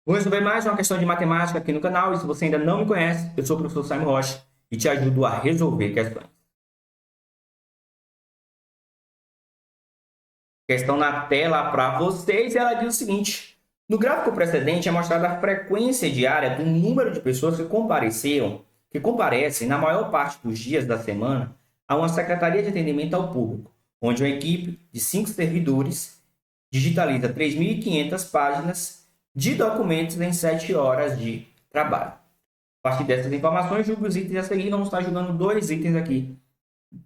Vou resolver mais uma questão de matemática aqui no canal. E se você ainda não me conhece, eu sou o professor Simon Rocha e te ajudo a resolver questões. Questão na tela para vocês, ela diz o seguinte: no gráfico precedente é mostrada a frequência diária do número de pessoas que comparecem na maior parte dos dias da semana a uma secretaria de atendimento ao público, onde uma equipe de 5 servidores digitaliza 3.500 páginas de documentos em 7 horas de trabalho. A partir dessas informações, julgue os itens a seguir. Vamos estar julgando dois itens aqui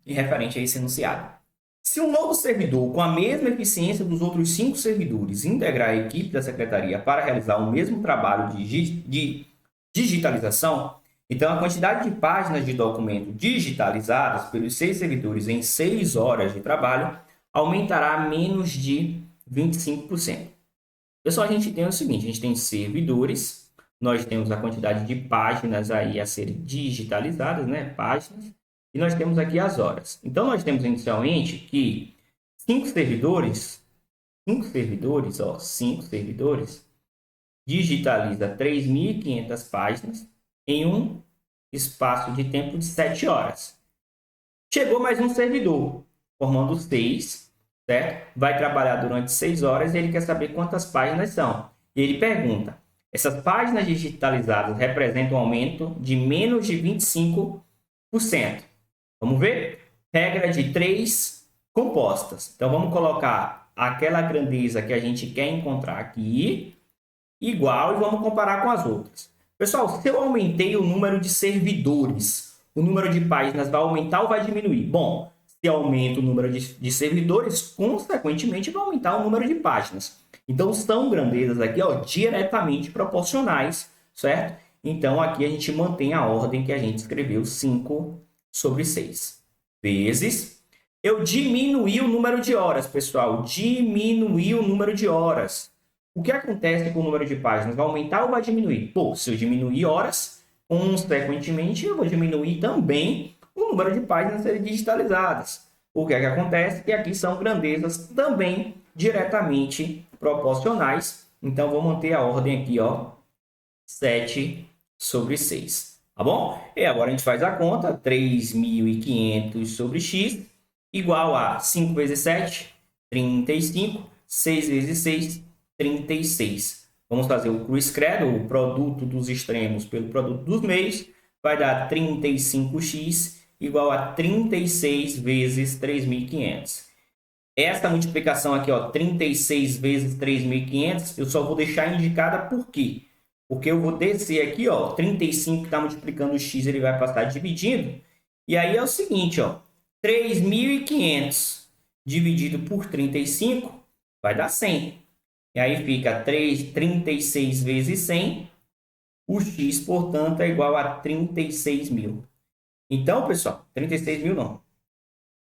em referente a esse enunciado. Se um novo servidor, com a mesma eficiência dos outros 5 servidores, integrar a equipe da secretaria para realizar o mesmo trabalho de digitalização, então a quantidade de páginas de documento digitalizadas pelos 6 servidores em 6 horas de trabalho aumentará a menos de 25%. Pessoal, a gente tem o seguinte: a gente tem servidores, nós temos a quantidade de páginas aí a serem digitalizadas, né? Páginas. E nós temos aqui as horas. Então, nós temos inicialmente que 5 servidores, digitaliza 3.500 páginas em um espaço de tempo de 7 horas. Chegou mais um servidor, formando 6, certo? Vai trabalhar durante 6 horas e ele quer saber quantas páginas são. E ele pergunta: essas páginas digitalizadas representam um aumento de menos de 25%. Vamos ver? Regra de 3 compostas. Então, vamos colocar aquela grandeza que a gente quer encontrar aqui, igual, e vamos comparar com as outras. Pessoal, se eu aumentei o número de servidores, o número de páginas vai aumentar ou vai diminuir? Bom, se aumenta o número de servidores, consequentemente vai aumentar o número de páginas. Então, são grandezas aqui, ó, diretamente proporcionais, certo? Então, aqui a gente mantém a ordem que a gente escreveu, 5 sobre 6. Vezes, eu diminuí o número de horas, pessoal. Diminuí o número de horas. O que acontece com o número de páginas? Vai aumentar ou vai diminuir? Pô, se eu diminuir horas, consequentemente, eu vou diminuir também o número de páginas a serem digitalizadas. O que é que acontece? Que aqui são grandezas também diretamente proporcionais. Então, vou manter a ordem aqui, ó, 7 sobre 6. Tá bom? E agora a gente faz a conta. 3.500 sobre x igual a 5 vezes 7, 35. 6 vezes 6, 36. Vamos fazer o cruz-credo, o produto dos extremos pelo produto dos meios. Vai dar 35x igual a 36 vezes 3.500. Essa multiplicação aqui, ó, 36 vezes 3.500, eu só vou deixar indicada por quê? Porque eu vou descer aqui, ó, 35 que está multiplicando o x, ele vai passar dividindo. E aí é o seguinte, ó, 3.500 dividido por 35 vai dar 100. E aí fica 36 vezes 100. O x, portanto, é igual a 36.000. Então, pessoal, 36.000 não.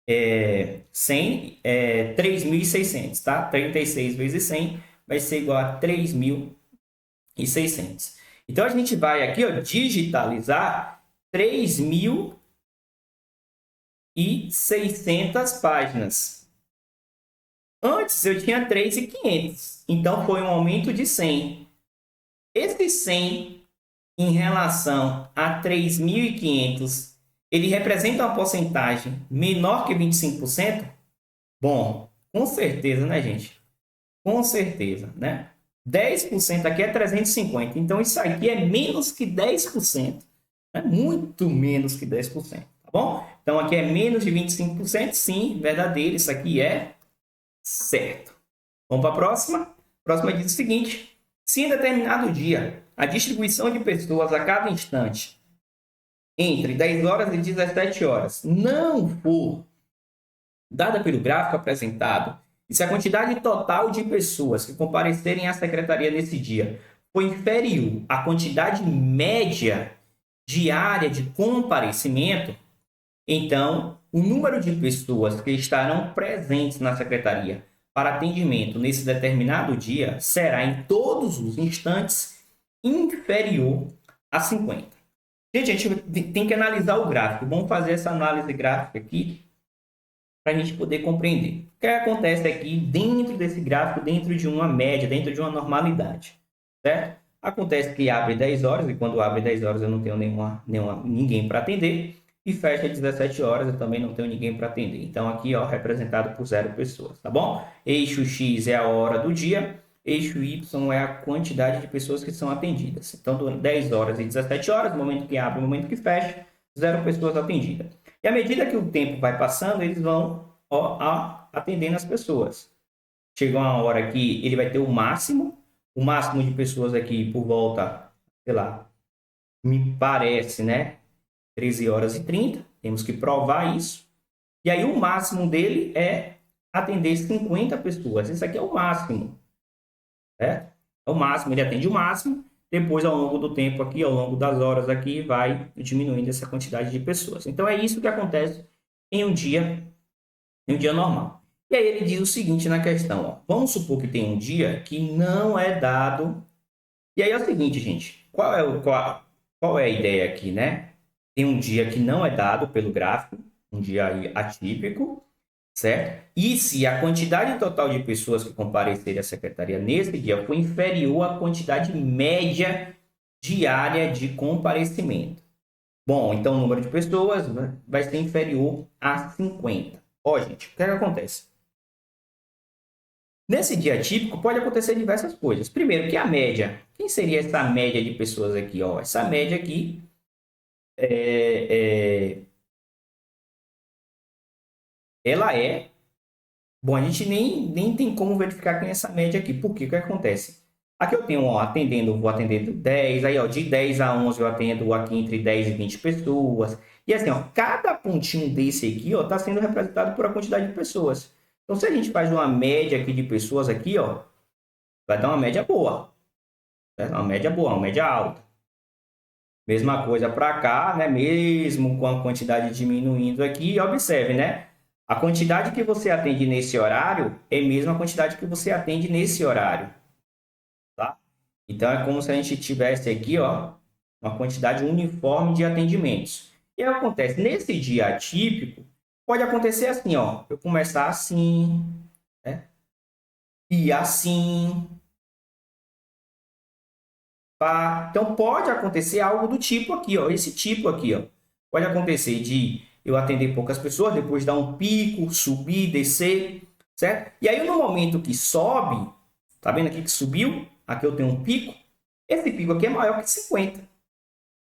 3.600, tá? 36 vezes 100 vai ser igual a 3.600. Então, a gente vai aqui, ó, digitalizar 3.600 páginas. Antes, eu tinha 3.500. Então, foi um aumento de 100. Esse 100 em relação a 3.500, ele representa uma porcentagem menor que 25%? Bom, com certeza, né, gente? Com certeza, né? 10% aqui é 350. Então, isso aqui é menos que 10%. É muito menos que 10%, tá bom? Então, aqui é menos de 25%. Sim, verdadeiro. Isso aqui é certo. Vamos para a próxima? A próxima diz o seguinte: se em determinado dia a distribuição de pessoas a cada instante entre 10 horas e 17 horas não for dada pelo gráfico apresentado, e se a quantidade total de pessoas que comparecerem à secretaria nesse dia for inferior à quantidade média diária de comparecimento, então o número de pessoas que estarão presentes na secretaria para atendimento nesse determinado dia será em todos os instantes inferior a 50. Gente, a gente tem que analisar o gráfico. Vamos fazer essa análise gráfica aqui para a gente poder compreender. O que acontece aqui dentro desse gráfico, dentro de uma média, dentro de uma normalidade, certo? Acontece que abre 10 horas, e quando abre 10 horas eu não tenho ninguém para atender, e fecha às 17 horas, eu também não tenho ninguém para atender. Então, aqui, ó, representado por 0 pessoas, tá bom? Eixo X é a hora do dia, eixo Y é a quantidade de pessoas que são atendidas. Então, 10 horas e 17 horas, momento que abre, momento que fecha, 0 pessoas atendidas. E à medida que o tempo vai passando, eles vão atendendo as pessoas. Chega uma hora que ele vai ter o máximo de pessoas aqui por volta, sei lá, me parece, né? 13 horas e 30, temos que provar isso. E aí o máximo dele é atender 50 pessoas. Esse aqui é o máximo, certo? É o máximo, ele atende o máximo. Depois, ao longo do tempo aqui, ao longo das horas aqui, vai diminuindo essa quantidade de pessoas. Então, é isso que acontece em um dia normal. E aí ele diz o seguinte na questão, ó, vamos supor que tem um dia que não é dado. E aí é o seguinte, gente, qual é a ideia aqui, né? Tem um dia que não é dado pelo gráfico, um dia atípico, certo? E se a quantidade total de pessoas que compareceram à secretaria nesse dia foi inferior à quantidade média diária de comparecimento. Bom, então o número de pessoas vai ser inferior a 50. Ó, gente, o que acontece? Nesse dia típico, pode acontecer diversas coisas. Primeiro, que a média. Quem seria essa média de pessoas aqui? Ó, essa média aqui ela é... Bom, a gente nem tem como verificar quem é essa média aqui. Por quê? O que acontece? Aqui eu tenho, ó, vou atendendo 10, aí, ó, de 10 a 11 eu atendo aqui entre 10 e 20 pessoas. E assim, ó, cada pontinho desse aqui, ó, está sendo representado por a quantidade de pessoas. Então, se a gente faz uma média aqui de pessoas aqui, ó, vai dar uma média boa. Né? Uma média boa, uma média alta. Mesma coisa para cá, né? Mesmo com a quantidade diminuindo aqui, observe, né? A quantidade que você atende nesse horário é a mesma quantidade que você atende nesse horário, tá? Então é como se a gente tivesse aqui, ó, uma quantidade uniforme de atendimentos. E aí acontece, nesse dia atípico, pode acontecer assim, ó, eu começar assim, né? E assim, pá. Então pode acontecer algo do tipo aqui, ó, esse tipo aqui, ó. Pode acontecer de eu atender poucas pessoas, depois dar um pico, subir, descer, certo? E aí no momento que sobe, tá vendo aqui que subiu? Aqui eu tenho um pico. Esse pico aqui é maior que 50.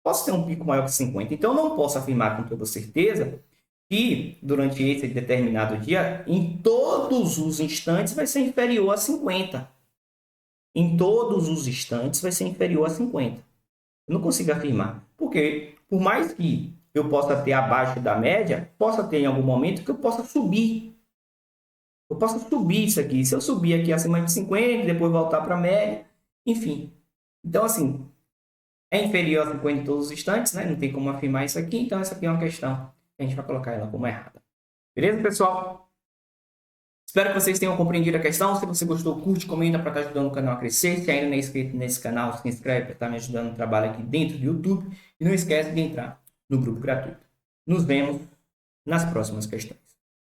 Posso ter um pico maior que 50. Então eu não posso afirmar com toda certeza que durante esse determinado dia, em todos os instantes, vai ser inferior a 50. Em todos os instantes vai ser inferior a 50. Eu não consigo afirmar. Porque, por mais que eu possa ter abaixo da média, possa ter em algum momento que eu possa subir. Eu posso subir isso aqui. Se eu subir aqui acima de 50, depois voltar para a média, enfim. Então, assim, é inferior a 50 em todos os instantes, né? Não tem como afirmar isso aqui. Então, essa aqui é uma questão que a gente vai colocar ela como errada. Beleza, pessoal? Espero que vocês tenham compreendido a questão. Se você gostou, curte, comenta para estar ajudando o canal a crescer. Se ainda não é inscrito nesse canal, se inscreve para estar me ajudando no trabalho aqui dentro do YouTube. E não esquece de entrar no grupo gratuito. Nos vemos nas próximas questões.